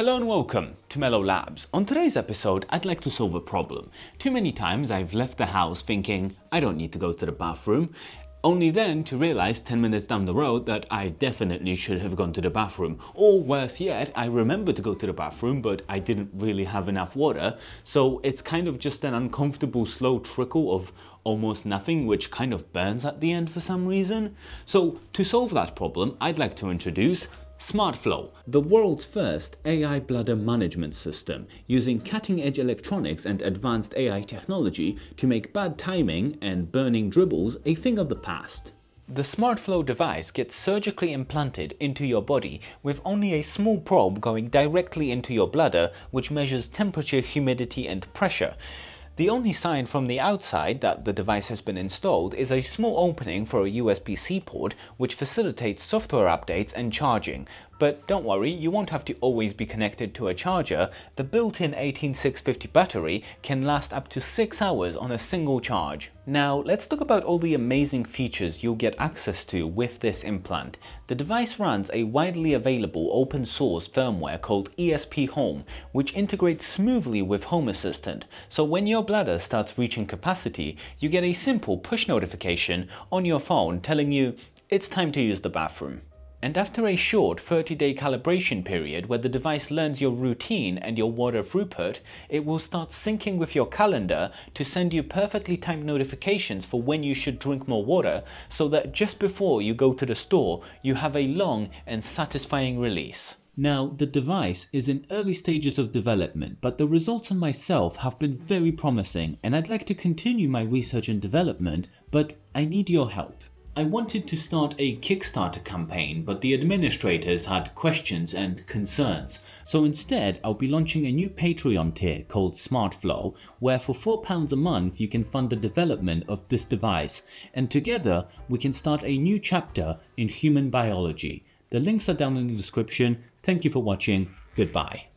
Hello and welcome to Mellow Labs. On today's episode, I'd like to solve a problem. Too many times I've left the house thinking I don't need to go to the bathroom, only then to realize 10 minutes down the road that I definitely should have gone to the bathroom. Or worse yet, I remember to go to the bathroom, but I didn't really have enough water, so it's kind of just an uncomfortable slow trickle of almost nothing, which kind of burns at the end for some reason. So to solve that problem, I'd like to introduce SmartFlow, the world's first AI bladder management system, using cutting-edge electronics and advanced AI technology to make bad timing and burning dribbles a thing of the past. The SmartFlow device gets surgically implanted into your body with only a small probe going directly into your bladder, which measures temperature, humidity and pressure. The only sign from the outside that the device has been installed is a small opening for a USB-C port, which facilitates software updates and charging. But don't worry, you won't have to always be connected to a charger. The built-in 18650 battery can last up to 6 hours on a single charge. Now let's talk about all the amazing features you'll get access to with this implant. The device runs a widely available open source firmware called esphome, which integrates smoothly with Home Assistant. So when your bladder starts reaching capacity, you get a simple push notification on your phone telling you it's time to use the bathroom. And after a short 30-day calibration period where the device learns your routine and your water throughput, it will start syncing with your calendar to send you perfectly timed notifications for when you should drink more water, so that just before you go to the store, you have a long and satisfying release. Now, the device is in early stages of development, but the results on myself have been very promising, and I'd like to continue my research and development, but I need your help. I wanted to start a Kickstarter campaign, but the administrators had questions and concerns. So instead, I'll be launching a new Patreon tier called SmartFlow, where for £4 a month you can fund the development of this device. And together, we can start a new chapter in human biology. The links are down in the description. Thank you for watching. Goodbye.